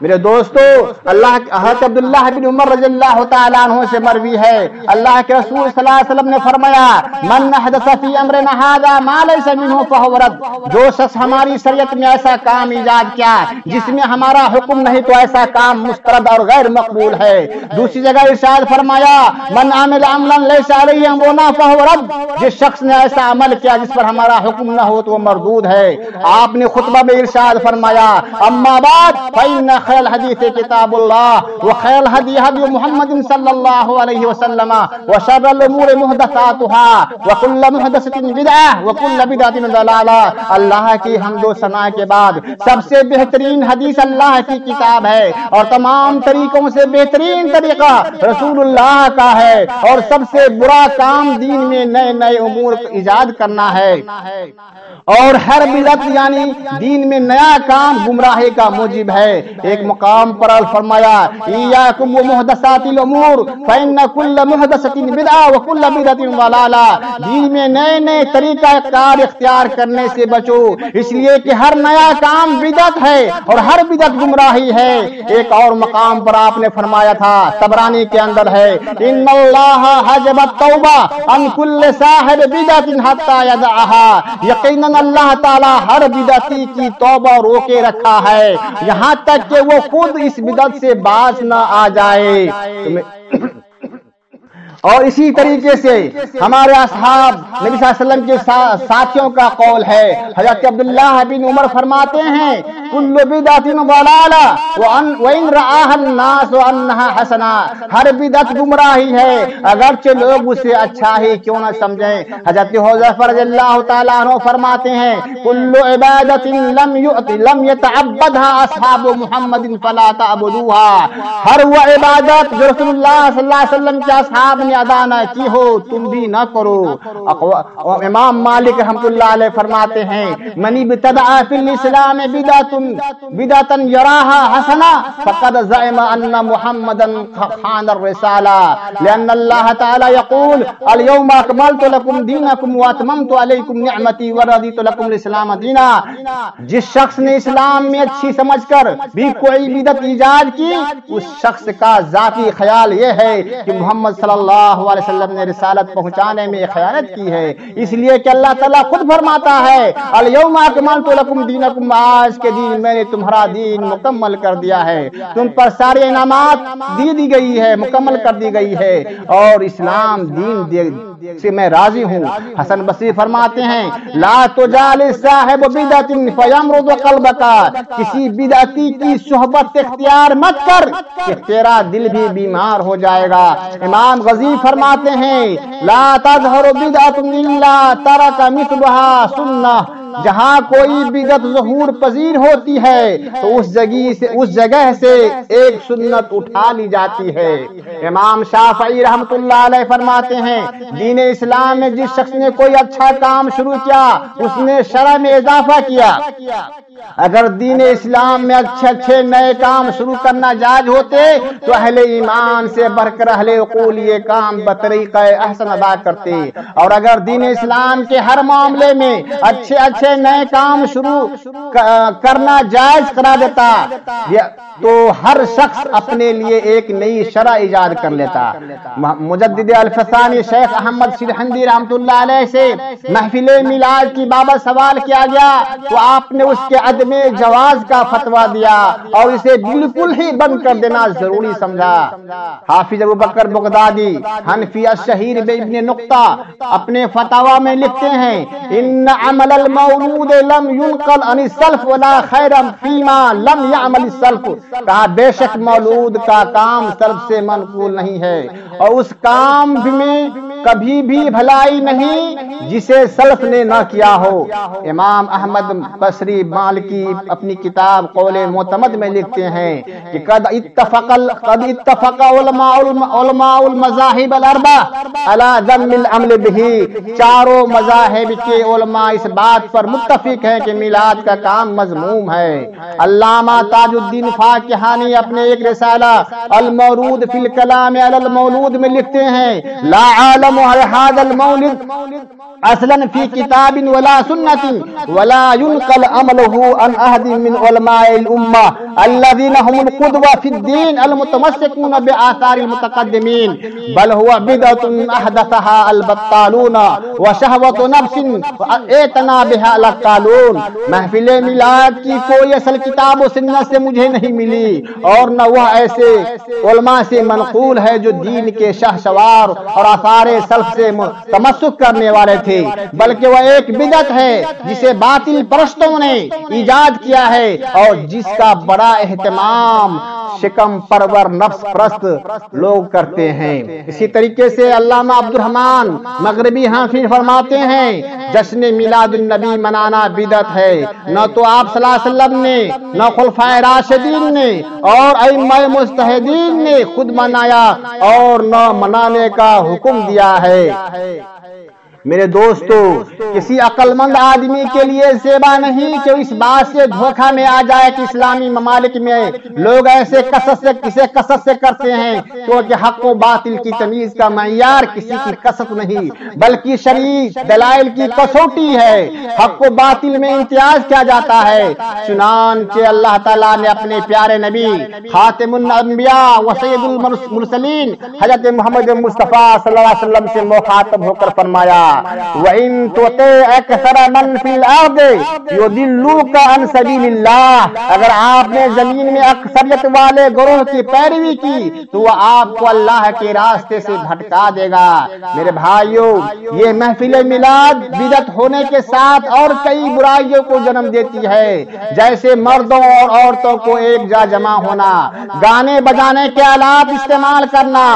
میرے دوستو، حضرت عبداللہ بن عمر رضی اللہ تعالیٰ عنہ سے مروی ہے اللہ کے رسول صلی اللہ علیہ وسلم نے فرمایا من احدث فی امرنا ھذا ما لیس منہ فہو رد۔ جو شخص ہماری شریعت میں ایسا کام ایجاد کیا جس میں ہمارا حکم نہیں تو ایسا کام مسترد اور غیر مقبول ہے۔ دوسری جگہ ارشاد فرمایا من عمل عملا لیس علیہ امرنا فہو رد۔ جس شخص نے ایسا عمل کیا جس پر ہمارا حکم نہ ہو تو وہ مردود ہے۔ آپ نے خطبہ میں ارشاد فرمایا اما بعد فإن خیر الحدیث کتاب اللہ وخیر الہدی ہدی محمد صلی اللہ علیہ وسلم وشر الامور محدثاتها وکل محدثۃ بدعہ وکل بدعۃ ضلالہ۔ اللہ کی حمد و ثنا کے بعد سب سے بہترین حدیث اللہ کی کتاب ہے اور تمام طریقوں سے بہترین طریقہ رسول اللہ کا ہے، اور سب سے برا کام دین میں نئے نئے امور ایجاد کرنا ہے، اور ہر بدعت یعنی دین میں نیا کام گمراہی کا موجب ہے۔ ایک مقام پر فرمایا ایاکم ومحدثات الامور فإن كل محدثۃ بدعہ وكل بدعۃ ضلالہ۔ دین میں نئے نئے طریقہ کار اختیار کرنے سے بچو، اس لیے کہ ہر نیا کام بدعت ہے اور ہر بدعت گمراہی ہے۔ ایک اور مقام پر آپ نے فرمایا تھا، طبرانی کے اندر ہے ان اللہ حجب التوبہ عن كل صاحب بدعۃ حتى يدعها۔ یقیناً اللہ تعالی ہر بدعتی کی توبہ روکے رکھا ہے یہاں تک کہ وہ خود اس بدعت سے باز نہ آ جائے۔ اور اسی طریقے سے ہمارے اصحاب نبی صلی اللہ علیہ وسلم کے ساتھیوں کا قول ہے۔ حضرت عبداللہ بن عمر فرماتے ہیں کل بدعۃ ضلالہ وان رآها الناس انها حسنہ۔ ہر بدعت گمراہی ہے اگرچہ لوگ اسے اچھا ہی کیوں نہ سمجھیں۔ حضرت حذیفہ رضی اللہ تعالیٰ عنہ فرماتے ہیں کل عبادۃ لم يتعبدها اصحاب محمد فلا تعبدوها۔ ہر وہ عبادت جو رسول اللہ صلی اللہ علیہ وسلم کے اصحاب نے ادا نہ کی ہو تم بھی نہ کرو۔ امام مالک رحمۃ اللہ علیہ فرماتے ہیں من ابتدع فی الاسلام بدعۃ یراھا حسنہ فقد زعم ان محمدا خان الرسالہ لان اللہ تعالی یقول اليوم اکملت لکم دینکم واتممت علیکم نعمتی ورضیت لکم الاسلام دینا۔ جس شخص نے اسلام میں اچھی سمجھ کر بھی کوئی بدعت ایجاد کی اس شخص کا ذاتی خیال یہ ہے کہ محمد صلی اللہ علیہ وسلم نے رسالت پہنچانے میں خیانت کی ہے، اس لیے کہ اللہ تعالیٰ خود فرماتا ہے الیوم اکملت لکم دینکم، آج کے دن میں نے تمہارا دین مکمل کر دیا ہے، تم پر سارے انعامات دی گئی ہے، مکمل کر دی گئی ہے اور اسلام دین سے میں راضی ہوں۔ حسن بصری فرماتے ہیں لا تجالس صاحب بدعت فیمرض قلبک، کسی بدعتی کی صحبت اختیار مت کر کہ تیرا دل بھی بیمار ہو جائے گا۔ امام غزی فرماتے ہیں لا تظہر بدعت الا ترک مثلها سنہ، جہاں کوئی بدعت ظہور پذیر ہوتی ہے تو اس جگہ سے ایک سنت اٹھا لی جاتی ہے۔ امام شافعی رحمۃ اللہ علیہ فرماتے ہیں دین اسلام میں جس شخص نے کوئی اچھا کام شروع کیا اس نے شرع میں اضافہ کیا۔ اگر دین اسلام میں اچھے نئے کام شروع کرنا جائز ہوتے تو اہل ایمان سے بڑھ کر اہل عقول یہ کام بطریقہ احسن ادا کرتے، اور اگر دین اسلام کے ہر معاملے میں اچھے نئے کام شروع کرنا جائز کرا دیتا تو ہر شخص اپنے لیے ایک نئی شرع ایجاد کر لیتا۔ مجدد الفسانی شیخ احمد سرہندی رحمۃ اللہ علیہ سے محفل میلاد کی بابت سوال کیا گیا تو آپ نے اس کے عدم جواز کا فتویٰ دیا اور اسے بالکل ہی بند کر دینا ضروری سمجھا۔ حافظ ابو بکر بغدادی حنفی الشہیر بابن نقطہ اپنے فتاوی میں لکھتے ہیں ان عمل المولود لم ينقل عن السلف ولا خیرا فیما لم يعمل السلف، کہا بے شک مولود کا کام سلف سے منقول نہیں ہے اور اس کام میں کبھی بھی بھلائی نہیں جسے سلف نے نہ کیا ہو۔ امام احمد بصری مالکی اپنی کتاب قول معتمد میں لکھتے ہیں کہ قد اتفق علماء المذاہب الاربع علی ذم العمل به، چاروں مذاہب کے علماء اس بات پر متفق ہیں کہ میلاد کا کام مذموم ہے۔ علامہ تاج الدین فاقہانی اپنے ایک رسالہ المورود فی الکلام علی المولود میں لکھتے ہیں لا عالم هذا المولد اصلا فی کتاب ولا سنت ولا ينقل عمله عن احد من علماء الامہ الذين هم القدوة في الدين المتمسكون بآثار المتقدمين بل هو بدعة احدثها البطالون وشهوة نفس اتنا بها القالون۔ محفل میلاد کی کوئی اصل کتاب و سنت سے مجھے نہیں ملی اور نہ وہ ایسے علماء سے منقول ہے جو دین کے شاہ سوار اور آثار سلف سے تمسک کرنے والے تھے، بلکہ وہ ایک بدعت ہے جسے باطل پرستوں نے ایجاد کیا ہے اور جس کا بڑا اہتمام شکم پرور نفس پرست لوگ کرتے ہیں۔ اسی طریقے سے علامہ عبد الرحمن مغربی حنفی فرماتے ہیں جشن میلاد النبی منانا بدعت ہے، نہ تو آپ صلی اللہ علیہ وسلم نے نہ خلفائے راشدین نے اور ائمہ مجتہدین نے خود منایا اور نہ منانے کا حکم دیا ہے۔ میرے دوستو، کسی عقل مند آدمی کے لیے زیبا نہیں کہ اس بات سے دھوکہ میں آ جائے کہ اسلامی ممالک میں لوگ ایسے کثرت سے کرتے ہیں کیونکہ حق و باطل کی تمیز کا معیار کسی کی کثرت نہیں بلکہ شرعی دلائل کی کسوٹی ہے۔ حق و باطل میں امتیاز کیا جاتا ہے، چنانچہ اللہ تعالیٰ نے اپنے پیارے نبی خاتم الانبیاء و سید المرسلین حضرت محمد مصطفیٰ صلی اللہ علیہ وسلم سے مخاطب ہو کر فرمایا وَإِن تُطِعْ أَكْثَرَ مَنْ فِي الْأَرْضِ يُضِلُّوكَ عَنْ سَبِيلِ اللَّهِ، اگر آپ نے زمین میں اکثریت والے گروہ کی پیروی کی تو وہ آپ کو اللہ کے راستے سے بھٹکا دے گا۔ میرے بھائیوں، یہ محفل میلاد بدعت ہونے کے ساتھ اور کئی برائیوں کو جنم دیتی ہے، جیسے مردوں اور عورتوں کو ایک جا جمع ہونا، گانے بجانے کے آلات استعمال کرنا،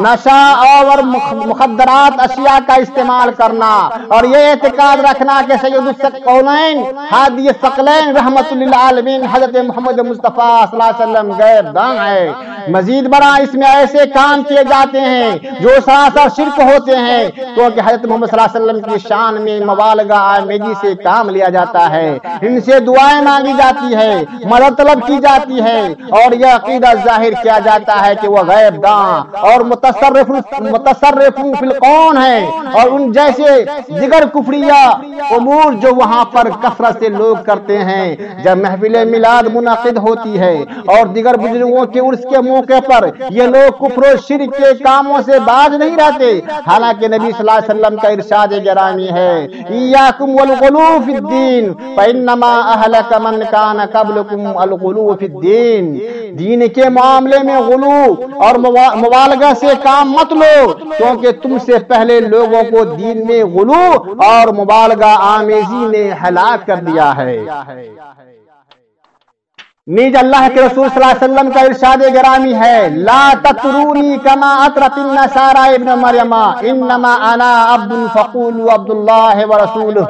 نشہ اور مخدرات اشیاء کا استعمال کرنا اور یہ اعتقاد رکھنا کہ سید الثقلین ہادی الثقلین رحمت للعالمین حضرت محمد مصطفیٰ صلی اللہ علیہ وسلم غیب دان ہے۔ مزید بڑا اس میں ایسے کام کیے جاتے ہیں جو سراسر شرک ہوتے ہیں، کیونکہ حضرت محمد صلی اللہ علیہ وسلم کی شان میں مبالغہ آمیزی سے کام لیا جاتا ہے، ان سے دعائیں مانگی جاتی ہے، مدد طلب کی جاتی ہے، اور یہ عقیدہ ظاہر کیا جاتا ہے کہ وہ غیب داں اور متصرف فی الکون ہے، اور ان جیسے دیگر کفریہ امور جو وہاں پر کثرت سے لوگ کرتے ہیں۔ جب محفل میلاد منعقد ہوتی ہے اور دیگر بزرگوں کے عرس کے موقع پر یہ لوگ کفر و شرک کے کاموں سے باز نہیں رہتے، حالانکہ نبی صلی اللہ علیہ وسلم کا ارشاد گرامی ہے ایاکم والغلو فی الدین فانما اہلک من کان قبلکم الغلو فی الدین، دین کے معاملے میں غلو اور مبالغہ سے کام مت لو، کیونکہ تم سے پہلے لوگوں کو دین میں غلو اور مبالغہ آمیزی نے ہلاک کر دیا ہے۔ نیز اللہ کے رسول صلی اللہ علیہ وسلم کا ارشاد گرامی ہے لا تطرونی کما اطرت النصارى ابن مریم انما انا عبد فقولوا عبد اللہ ورسولہ،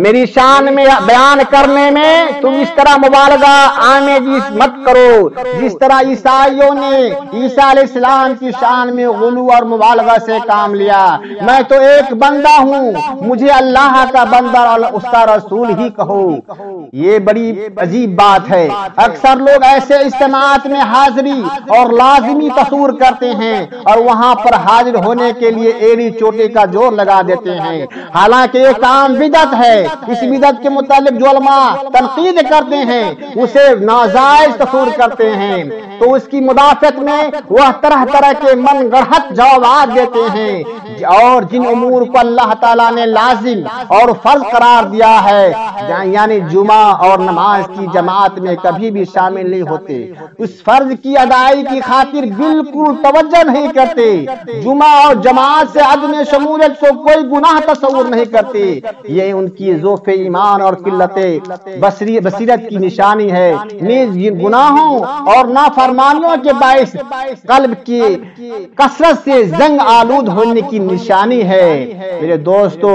میری شان میں بیان کرنے میں تم اس طرح مبالغہ آمیزی مت کرو جس طرح عیسائیوں نے عیسیٰ علیہ السلام کی شان میں غلو اور مبالغہ سے کام لیا، میں تو ایک بندہ ہوں، مجھے اللہ کا بندہ اور اس کا رسول ہی کہو۔ یہ بڑی عجیب بات ہے، اکثر لوگ ایسے اجتماعات میں حاضری اور لازمی تصور کرتے ہیں اور وہاں پر حاضر ہونے کے لیے ایڑی چوٹی کا زور لگا دیتے ہیں، حالانکہ یہ کام بدعت ہے۔ اس بدعت کے متعلق جو علماء تنقید کرتے ہیں اسے ناجائز تصور کرتے ہیں، تو اس کی مدافعت میں وہ طرح طرح کے من گڑھت جوابات دیتے ہیں، اور جن امور کو اللہ تعالیٰ نے لازم اور فرض قرار دیا ہے، یعنی جمعہ اور نماز کی جماعت میں کبھی بھی شامل نہیں ہوتے، اس فرض کی ادائیگی کی خاطر بالکل توجہ نہیں کرتے، جمعہ اور جماعت سے عدم شمولیت کو کوئی گناہ تصور نہیں کرتے، یہ ان کی ضعف ایمان اور قلت بصیرت کی نشانی ہے، نیز گناہوں اور نافرمانیوں کے باعث قلب کی کثرت سے زنگ آلود ہونے کی نشانی ہے۔ میرے دوستو،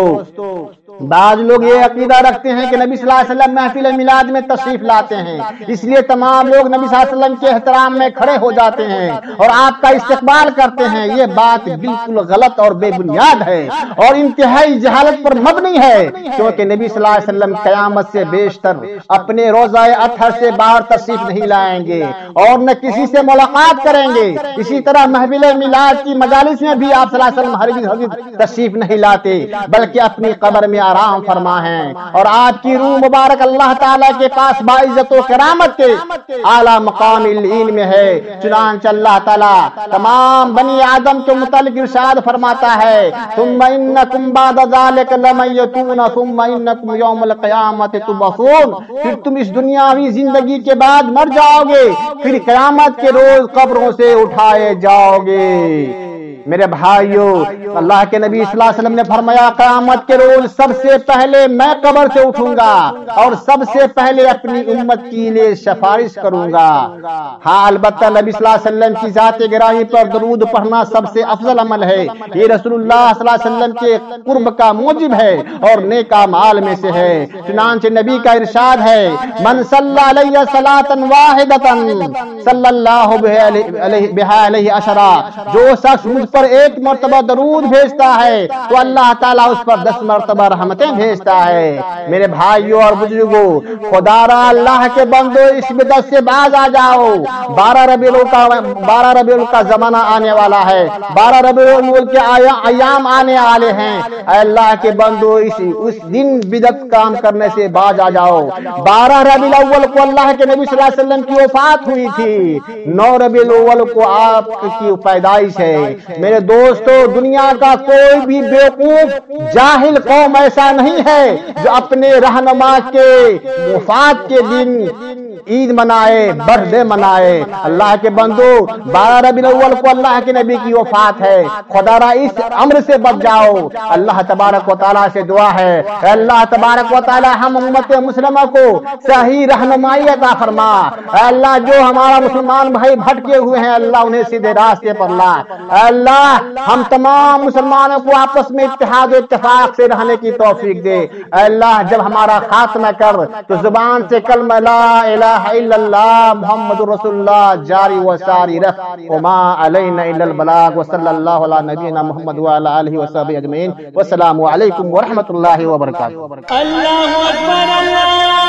بعض لوگ یہ عقیدہ رکھتے ہیں کہ نبی صلی اللہ علیہ وسلم محفل میلاد میں تشریف لاتے ہیں، اس لیے تمام لوگ نبی صلی اللہ علیہ وسلم کے احترام میں کھڑے ہو جاتے ہیں اور آپ کا استقبال کرتے ہیں۔ یہ بات بالکل غلط اور بے بنیاد ہے اور انتہائی جہالت پر مبنی ہے، کیونکہ نبی صلی اللہ علیہ وسلم قیامت سے بیشتر اپنے روضہ اطہر سے باہر تشریف نہیں لائیں گے اور نہ کسی سے ملاقات کریں گے۔ اسی طرح محفل میلاد کی مجالس میں بھی آپ صلی اللہ علیہ وسلم ہرگز تشریف نہیں لاتے، بلکہ اپنی قبر میں آرام فرما ہیں، اور آپ کی روح مبارک اللہ تعالیٰ کے پاس باعزت و کرامت کے اعلیٰ مقام العلم میں ہے۔ چنانچہ اللہ تعالیٰ تمام بنی آدم کے متعلق ارشاد فرماتا ہے ثم انکم بعد ذلک لمیتون ثم انکم یوم القیامت تبعثون، پھر تم اس دنیاوی زندگی کے بعد مر جاؤ گے، پھر قیامت کے روز قبروں سے اٹھائے جاؤ گے۔ میرے بھائیو، اللہ کے نبی صلی اللہ علیہ وسلم نے فرمایا قیامت کے روز سب سے پہلے میں قبر سے اٹھوں گا اور سب سے پہلے اپنی امت کے لیے سفارش کروں گا۔ ہاں، البتہ نبی صلی اللہ علیہ وسلم کی ذات گرامی پر درود پڑھنا سب سے افضل عمل ہے، یہ رسول اللہ صلی اللہ علیہ وسلم کے قرب کا موجب ہے اور نیک اعمال میں سے ہے۔ چنانچہ نبی کا ارشاد ہے من صلی علیہ صلاۃ واحدۃ صلی اللہ بہا علیہ عشرہ، جو شخص مجھ پر ایک مرتبہ درود بھیجتا ہے تو اللہ تعالیٰ اس پر 10 مرتبہ رحمتیں بھیجتا ہے۔ میرے بھائیوں اور بزرگوں، خدا را اللہ کے بندو، اس بدعت سے باز آ جاؤ۔ 12 ربیع الاول کا زمانہ آنے والا ہے، 12 ربیع الاول کے ایام آنے والے ہیں۔ اے اللہ کے بندو، اس دن بدعت کام کرنے سے باز آ جاؤ۔ 12 ربیع الاول کو اللہ کے نبی صلی اللہ علیہ وسلم کی وفات ہوئی تھی، 9 ربیع الاول کو آپ کی پیدائش ہے۔ میرے دوستو، دنیا کا کوئی بھی بیوقوف جاہل قوم ایسا نہیں ہے جو اپنے رہنما کے وفات کے دن عید منائے، برتھ ڈے منائے۔ اللہ کے بندو 12 ربیع الاول کو اللہ کے نبی کی وفات ہے، خدا را اس امر سے بچ جاؤ۔ اللہ تبارک و تعالیٰ سے دعا ہے، اے اللہ تبارک و تعالیٰ ہم امت مسلمہ کو صحیح رہنمائی عطا فرما۔ اے اللہ جو ہمارا مسلمان بھائی بھٹکے ہوئے ہیں اللہ انہیں سیدھے راستے پر لا۔ اے اللہ ہم تمام مسلمانوں کو آپس میں اتحاد و اتفاق سے رہنے کی توفیق دے۔ اے اللہ جب ہمارا خاتمہ کر تو زبان سے کلمہ لا الہ الا اللہ محمد رسول اللہ جاری و ساری رکھ۔ وما علینا الا البلاغ وصلی اللہ علی نبینا محمد وعلی آلہ وصحبہ اجمعین۔ والسلام علیکم ورحمۃ اللہ وبرکاتہ۔ اللہ اکبر اللہ